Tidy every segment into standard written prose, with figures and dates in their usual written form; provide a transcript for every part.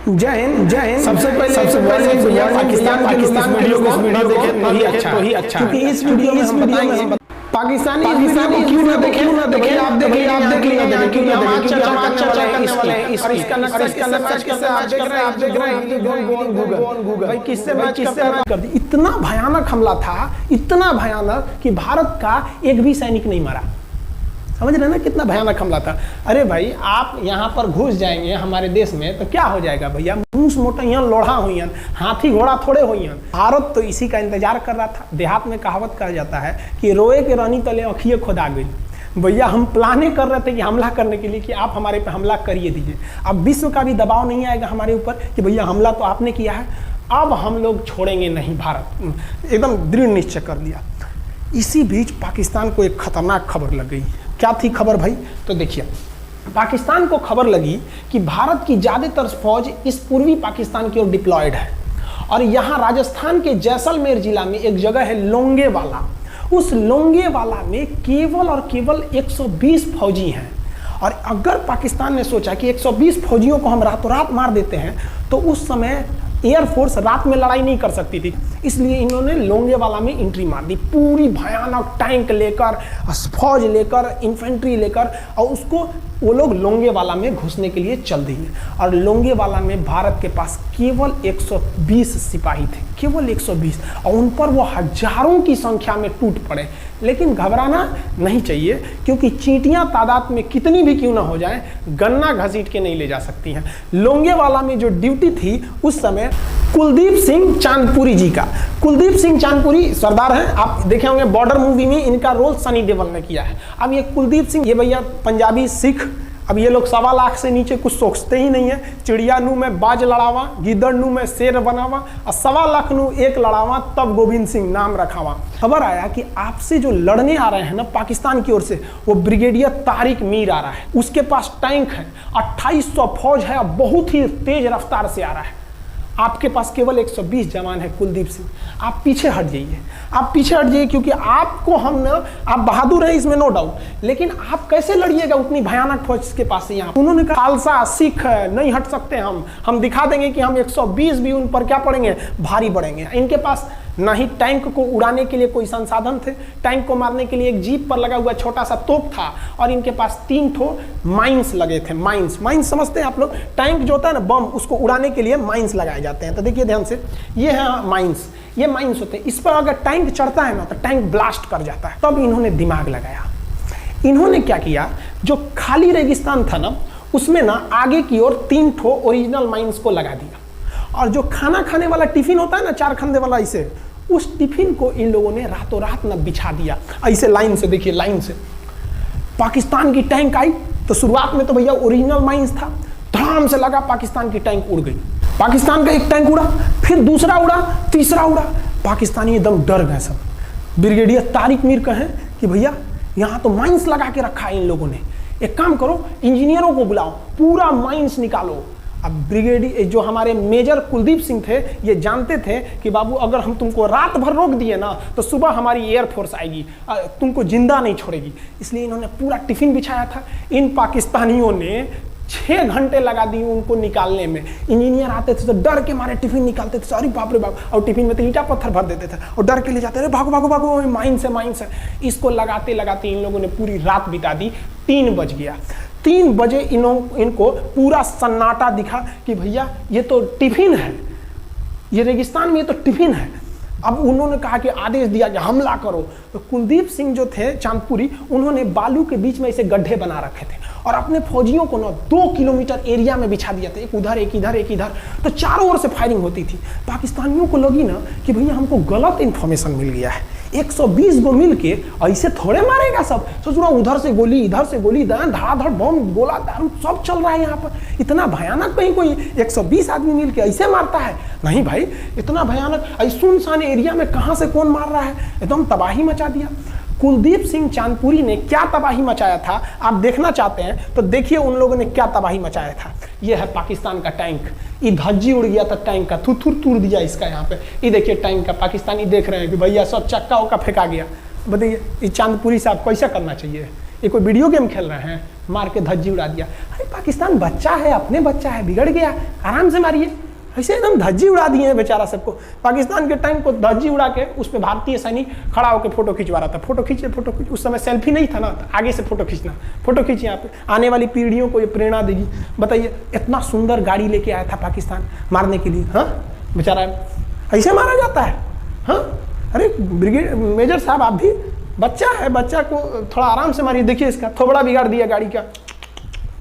जय हिंद। सबसे पहले पाकिस्तान के लोग इस वीडियो को देखें तो ही अच्छा, क्योंकि इस वीडियो में हम पाकिस्तानी क्यों ना देखें। आप देख लीजिए क्योंकि हम आज चर्चा करने वाले हैं इसका मैच कैसे आप देख रहे हैं गूगल भाई किससे मैच कर दी। इतना भयानक हमला था, इतना भयानक कि भारत का एक भी सैनिक नहीं मरा। समझ रहे ना कितना भयानक हमला था। अरे भाई आप यहाँ पर घुस जाएंगे हमारे देश में तो क्या हो जाएगा भैया, मूस मोटा यहाँ लोढ़ा हुई, हाथी घोड़ा थोड़े हुई। भारत तो इसी का इंतजार कर रहा था। देहात में कहावत कहा जाता है कि रोए के रानी तले अखिए खुदा गई। भैया हम प्लाने कर रहे थे कि हमला करने के लिए कि आप हमारे पे हमला करिए दीजिए। अब विश्व का भी दबाव नहीं आएगा हमारे ऊपर कि भैया हमला तो आपने किया है, अब हम लोग छोड़ेंगे नहीं। भारत एकदम दृढ़ निश्चय कर लिया। इसी बीच पाकिस्तान को एक खतरनाक खबर लग गई। क्या थी खबर भाई? तो देखिए, पाकिस्तान को खबर लगी कि भारत की ज़्यादातर फौज इस पूर्वी पाकिस्तान की ओर डिप्लॉयड है और यहाँ राजस्थान के जैसलमेर जिला में एक जगह है लोंगेवाला। उस लोंगेवाला में केवल और केवल 120 फौजी हैं। और अगर पाकिस्तान ने सोचा कि 120 फौजियों को हम रातों रात मार देते हैं तो उस समय एयरफोर्स रात में लड़ाई नहीं कर सकती थी, इसलिए इन्होंने लोंगेवाला में एंट्री मार दी। पूरी भयानक टैंक लेकर, फौज लेकर, इन्फेंट्री लेकर, और उसको वो लोग लोंगेवाला में घुसने के लिए चल दिए। और लोंगेवाला में भारत के पास केवल 120 सिपाही थे, केवल 120, और उन पर वो हजारों की संख्या में टूट पड़े। लेकिन घबराना नहीं चाहिए, क्योंकि चींटियां तादाद में कितनी भी क्यों ना हो जाएं, गन्ना घसीट के नहीं ले जा सकती हैं। लोंगेवाला में जो ड्यूटी थी उस समय कुलदीप सिंह चांदपुरी जी का। कुलदीप सिंह चांदपुरी सरदार हैं, आप देखे होंगे बॉर्डर मूवी में इनका रोल सनी देओल ने किया है। अब ये कुलदीप सिंह, ये भैया पंजाबी सिख, अब ये लोग 1.25 लाख से नीचे कुछ सोचते ही नहीं है। चिड़िया नू में बाज लड़ावा, गिदड़ नू में शेर बनावा, और 1.25 लाख नू एक लड़ावा, तब गोविंद सिंह नाम रखावा। खबर आया कि आपसे जो लड़ने आ रहे हैं ना पाकिस्तान की ओर से, वो ब्रिगेडियर तारिक मीर आ रहा है। उसके पास टैंक है, 2800 फौज है, बहुत ही तेज रफ्तार से आ रहा है। आपके पास केवल 120 जवान है कुलदीप सिंह, आप पीछे हट जाइए, आप पीछे हट जाइए, क्योंकि आपको हम ना, आप बहादुर हैं इसमें नो डाउट, लेकिन आप कैसे लड़िएगा उतनी भयानक फौज के पास से। यहाँ उन्होंने कहा खालसा सिख नहीं हट सकते, हम दिखा देंगे कि हम 120 भी उन पर क्या पड़ेंगे, भारी पड़ेंगे। इनके पास ना ही टैंक को उड़ाने के लिए कोई संसाधन थे, टैंक को मारने के लिए एक जीप पर लगा हुआ छोटा सा तोप था, और इनके पास 3 ठो माइंस लगे थे। माइंस समझते हैं आप लोग? टैंक जो होता है ना बम, उसको उड़ाने के लिए माइंस लगाए जाते हैं। तो देखिए ध्यान से, ये है माइंस, ये माइंस होते हैं। इस पर अगर टैंक चढ़ता है ना तो टैंक ब्लास्ट कर जाता है। तब इन्होंने दिमाग लगाया। इन्होंने क्या किया, जो खाली रेगिस्तान था ना उसमें ना आगे की ओर 3 ठो ओरिजिनल माइंस को लगा दिया, और जो खाना खाने वाला टिफिन होता है ना 4 खंदे वाला, इसे, उस टिफिन को इन लोगों ने रातों रात ना बिछा दिया। ऐसे लाइन से, देखिए लाइन से पाकिस्तान की टैंक आई तो शुरुआत में तो भैया ओरिजिनल माइंस था, धड़ाम से लगा, पाकिस्तान की टैंक उड़ गई। पाकिस्तान का एक टैंक उड़ा, फिर दूसरा उड़ा, तीसरा उड़ा। पाकिस्तानी एकदम डर गए सब। ब्रिगेडियर तारिक मीर कहें कि भैया यहाँ तो माइंस लगा के रखा है इन लोगों ने, एक काम करो इंजीनियरों को बुलाओ, पूरा माइंस निकालो। अब ब्रिगेडियर जो हमारे मेजर कुलदीप सिंह थे, ये जानते थे कि बाबू अगर हम तुमको रात भर रोक दिए ना तो सुबह हमारी एयरफोर्स आएगी, तुमको जिंदा नहीं छोड़ेगी। इसलिए इन्होंने पूरा टिफिन बिछाया था। इन पाकिस्तानियों ने 6 घंटे लगा दिए उनको निकालने में। इंजीनियर आते थे तो डर के मारे टिफिन निकालते थे, अरे बाप रे बाप, और टिफिन में तो ईंटा पत्थर भर देते थे और डर के ले जाते, अरे भागो भागो भागो, माइंस है। इसको लगाते लगाते इन लोगों ने पूरी रात बिता दी। 3 बज गया। 3 बजे इनको पूरा सन्नाटा दिखा कि भैया ये तो टिफिन है, ये रेगिस्तान में ये तो टिफिन है। अब उन्होंने कहा कि आदेश दिया कि हमला करो। तो कुलदीप सिंह जो थे चांदपुरी, उन्होंने बालू के बीच में ऐसे गड्ढे बना रखे थे और अपने फौजियों को ना 2 किलोमीटर एरिया में बिछा दिया था, एक उधर एक इधर एक इधर। तो चारों ओर से फायरिंग होती थी। पाकिस्तानियों को लगी ना कि भैया हमको गलत इंफॉर्मेशन मिल गया है, 120 को मिल के ऐसे थोड़े मारेगा सब। सोच रहा उधर से गोली, इधर से गोली, धड़ाधड़ बम, गोला दारू सब चल रहा है यहाँ पर। इतना भयानक कहीं कोई 120 आदमी मिल के ऐसे मारता है? नहीं भाई, इतना भयानक सुनसान एरिया में कहाँ से कौन मार रहा है? एकदम तबाही मचा दिया। कुलदीप सिंह चांदपुरी ने क्या तबाही मचाया था आप देखना चाहते हैं तो देखिए उन लोगों ने क्या तबाही मचाया था। ये है पाकिस्तान का टैंक, ये धज्जी उड़ गया था टैंक का, थुथुर तूर दिया इसका यहाँ पे। ये देखिए टैंक का, पाकिस्तानी देख रहे हैं कि भैया सब चक्का उक्का फेंका गया। बताइए ये चांदपुरी साहब कैसा करना चाहिए? ये कोई वीडियो गेम खेल रहे हैं? मार के धज्जी उड़ा दिया। अरे पाकिस्तान बच्चा है, अपने बच्चा है, बिगड़ गया, आराम से मारिए। ऐसे एकदम धज्जी उड़ा दिए हैं बेचारा सबको। पाकिस्तान के टैंक को धज्जी उड़ा के उस पर भारतीय सैनिक खड़ा होकर फोटो खिंचवा रहा था। फोटो खींचे, फोटो खींच। उस समय सेल्फी नहीं था ना, तो आगे से फोटो खींचना, फोटो खींचिए। यहाँ पे आने वाली पीढ़ियों को ये प्रेरणा देगी। बताइए, इतना सुंदर गाड़ी लेके आया था पाकिस्तान मारने के लिए। हाँ, बेचारा ऐसे मारा जाता है। हाँ, अरे ब्रिगेड मेजर साहब, आप भी बच्चा है, बच्चा को थोड़ा आराम से मारिए। देखिए इसका थोबड़ा बिगाड़ दिया गाड़ी का।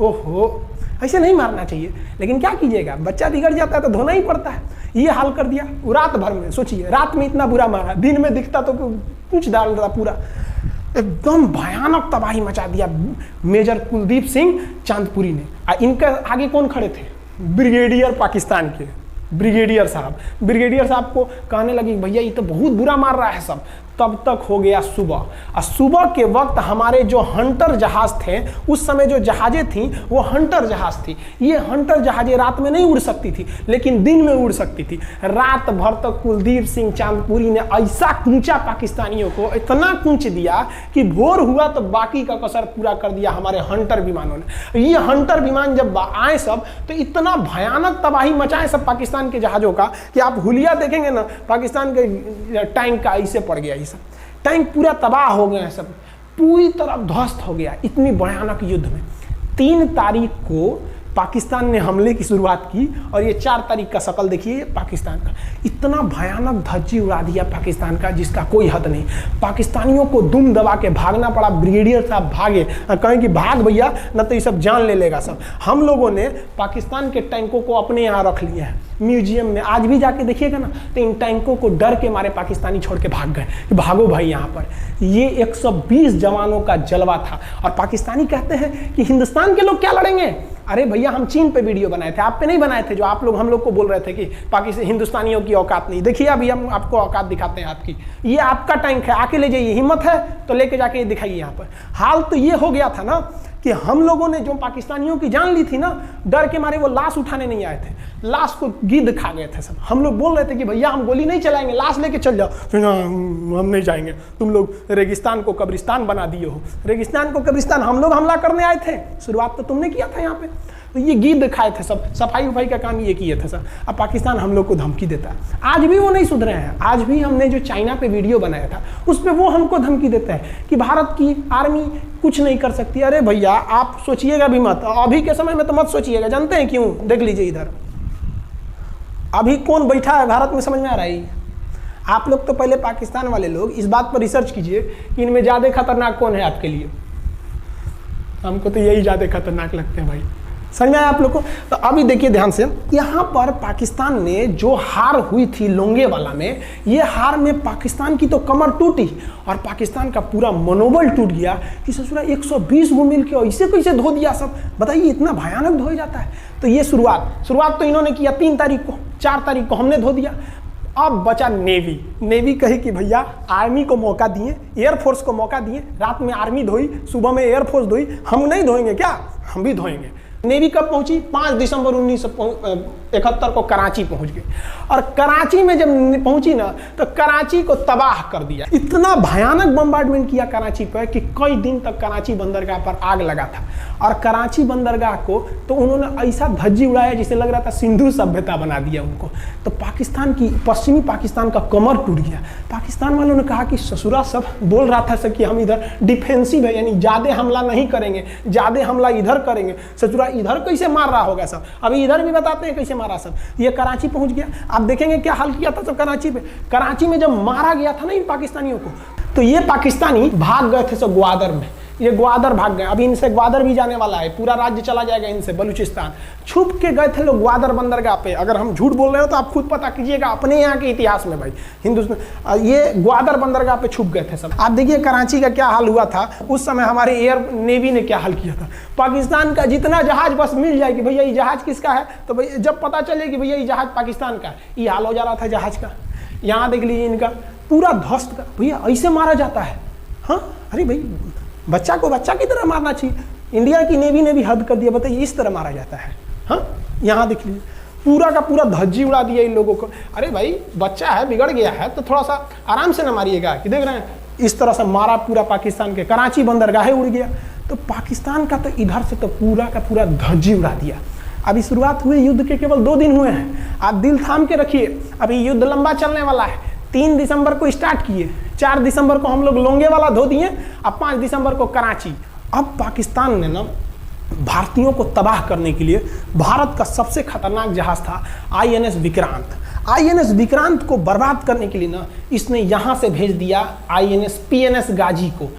ओहो, ऐसे नहीं मारना चाहिए, लेकिन क्या कीजिएगा, बच्चा बिगड़ जाता है तो धोना ही पड़ता है। ये हाल कर दिया रात भर में। सोचिए, रात में इतना बुरा मारा, दिन में दिखता तो कुछ डाल रहा पूरा। एकदम भयानक तबाही मचा दिया मेजर कुलदीप सिंह चांदपुरी ने। इनके आगे कौन खड़े थे? ब्रिगेडियर पाकिस्तान के ब्रिगेडियर साहब। ब्रिगेडियर साहब को कहने लगी, भैया ये तो बहुत बुरा मार रहा है सब। तब तक हो गया सुबह, और सुबह के वक्त हमारे जो हंटर जहाज थे, उस समय जो जहाजें थी वो हंटर जहाज थी। ये हंटर जहाजें रात में नहीं उड़ सकती थी, लेकिन दिन में उड़ सकती थी। रात भर तक कुलदीप सिंह चांदपुरी ने ऐसा कूचा पाकिस्तानियों को, इतना कूच दिया कि भोर हुआ तो बाकी का कसर पूरा कर दिया हमारे हंटर विमानों ने। ये हंटर विमान जब आए सब, तो इतना भयानक तबाही मचाए सब पाकिस्तान के जहाजों का कि आप हुलिया देखेंगे ना, पाकिस्तान के टैंक का ऐसे पड़ गया। टैंक पूरा तबाह हो गया है, सब पूरी तरह ध्वस्त हो गया इतनी भयानक युद्ध में। 3 तारीख को पाकिस्तान ने हमले की शुरुआत की, और ये 4 तारीख का शकल देखिए पाकिस्तान का। इतना भयानक धज्जी उड़ा दिया पाकिस्तान का जिसका कोई हद नहीं। पाकिस्तानियों को दुम दबा के भागना पड़ा। ब्रिगेडियर साहब भागे, कहें कि भाग भैया, न तो ये सब जान ले लेगा सब। हम लोगों ने पाकिस्तान के टैंकों को अपने यहाँ रख लिया है म्यूजियम में। आज भी जाके देखिएगा ना, तो इन टैंकों को डर के मारे पाकिस्तानी छोड़ के भाग गए कि भागो भाई यहाँ पर। ये 120 जवानों का जलवा था। और पाकिस्तानी कहते हैं कि हिंदुस्तान के लोग क्या लड़ेंगे। अरे भैया, हम चीन पे वीडियो बनाए थे, आप पे नहीं बनाए थे, जो आप लोग हम लोग को बोल रहे थे कि पाकिस्तान हिंदुस्तानियों की औकात नहीं। देखिए अभी हम आपको औकात दिखाते हैं आपकी। ये आपका टैंक है, आके ले जाइए, हिम्मत है तो लेके जाके दिखाइए यहाँ पर। हाल तो ये हो गया था ना कि हम लोगों ने जो पाकिस्तानियों की जान ली थी ना, डर के मारे वो लाश उठाने नहीं आए थे, लाश को गिद्ध खा गए थे सब। हम लोग बोल रहे थे कि भैया हम गोली नहीं चलाएंगे, लाश लेके चल जाओ। हम नहीं जाएंगे, तुम लोग रेगिस्तान को कब्रिस्तान बना दिए हो। रेगिस्तान को कब्रिस्तान हम लोग हमला करने आए थे, शुरुआत तो तुमने किया था यहाँ पे। तो ये गिद्ध खाए थे सब, सफाई उफाई का काम ये किए थे सब। अब पाकिस्तान हम लोग को धमकी देता है। आज भी वो नहीं सुधरे हैं। आज भी हमने जो चाइना पे वीडियो बनाया था, उस पर वो हमको धमकी देता है कि भारत की आर्मी कुछ नहीं कर सकती। अरे भैया, आप सोचिएगा भी मत, अभी के समय में तो मत सोचिएगा। जानते हैं क्यों? देख लीजिए इधर अभी कौन बैठा है भारत में, समझ में आ रहा है? आप लोग तो पहले पाकिस्तान वाले लोग इस बात पर रिसर्च कीजिए कि इनमें ज़्यादा खतरनाक कौन है आपके लिए। हमको तो यही ज़्यादा खतरनाक लगते हैं भाई। समझ में आया आप लोग को? तो अभी देखिए ध्यान से, यहाँ पर पाकिस्तान ने जो हार हुई थी लोंगेवाला में, ये हार में पाकिस्तान की तो कमर टूटी और पाकिस्तान का पूरा मनोबल टूट गया कि ससुरा 120 वो मिल के ऐसे कैसे धो दिया सब। बताइए, इतना भयानक धोया जाता है। तो ये शुरुआत तो इन्होंने किया 3 तारीख को, 4 तारीख को हमने धो दिया। अब बचा नेवी कही कि भैया आर्मी को मौका दिए, एयरफोर्स को मौका दिए। रात में आर्मी धोई, सुबह में एयरफोर्स धोई। हम नहीं धोएंगे क्या? हम भी धोएंगे। नेवी कब पहुंची? 5 दिसंबर 1971 को कराची पहुंच गई। और कराची में जब पहुंची ना, तो कराची को तबाह कर दिया। इतना भयानक बम्बार्डमेंट किया कराची पर कि कई दिन तक कराची बंदरगाह पर आग लगा था। और कराची बंदरगाह को तो उन्होंने ऐसा धज्जी उड़ाया जिसे लग रहा था सिंधु सभ्यता बना दिया उनको। तो पाकिस्तान की, पश्चिमी पाकिस्तान का कमर टूट गया। पाकिस्तान वालों ने कहा कि ससुरा सब बोल रहा था सब कि हम इधर डिफेंसिव है, यानी ज़्यादा हमला नहीं करेंगे, ज़्यादा हमला इधर करेंगे। ससुरा इधर कैसे मार रहा होगा सब, अभी इधर भी बताते हैं कैसे मारा सब। ये कराची पहुंच गया। आप देखेंगे क्या हाल किया था सब कराची पे। कराची में जब मारा गया था ना इन पाकिस्तानियों को, तो ये पाकिस्तानी भाग गए थे सब ग्वादर में। ये ग्वादर भाग गए। अभी इनसे ग्वादर भी जाने वाला है, पूरा राज्य चला जाएगा इनसे, बलूचिस्तान। छुप के गए थे लोग ग्वादर बंदरगाह पे। अगर हम झूठ बोल रहे हो तो आप खुद पता कीजिएगा अपने यहाँ के इतिहास में भाई। हिंदुस्तान ये ग्वादर बंदरगाह पे छुप गए थे सब। आप देखिए कराची का क्या हाल हुआ था उस समय। हमारे एयर नेवी ने क्या हाल किया था। पाकिस्तान का जितना जहाज बस मिल जाए कि भैया ये जहाज किसका है, तो भैया जब पता चले कि भैया ये जहाज पाकिस्तान का, ये हाल हो जा रहा था जहाज का। यहाँ देख लीजिए इनका पूरा ध्वस्त का। भैया ऐसे मारा जाता है? हाँ, अरे भाई बच्चा को बच्चा की तरह मारना चाहिए। इंडिया की नेवी ने भी हद कर दिया। बताइए इस तरह मारा जाता है। हाँ, यहाँ देख लीजिए पूरा का पूरा धज्जी उड़ा दिया इन लोगों को। अरे भाई बच्चा है, बिगड़ गया है तो थोड़ा सा आराम से ना मारिएगा। कि देख रहे हैं इस तरह से मारा पूरा पाकिस्तान के। कराची बंदरगाह उड़ गया। तो पाकिस्तान का तो इधर से तो पूरा का पूरा धज्जी उड़ा दिया। अभी शुरुआत हुई युद्ध के केवल 2 दिन हुए हैं, आप दिल थाम के रखिए, अभी युद्ध लंबा चलने वाला है। 3 दिसंबर को स्टार्ट किए, 4 दिसंबर को हम लोग लोंगे वाला धो दिए, अब 5 दिसंबर को कराची। अब पाकिस्तान ने ना भारतीयों को तबाह करने के लिए, भारत का सबसे खतरनाक जहाज था INS विक्रांत, INS विक्रांत को बर्बाद करने के लिए ना इसने यहां से भेज दिया INS PNS गाजी को।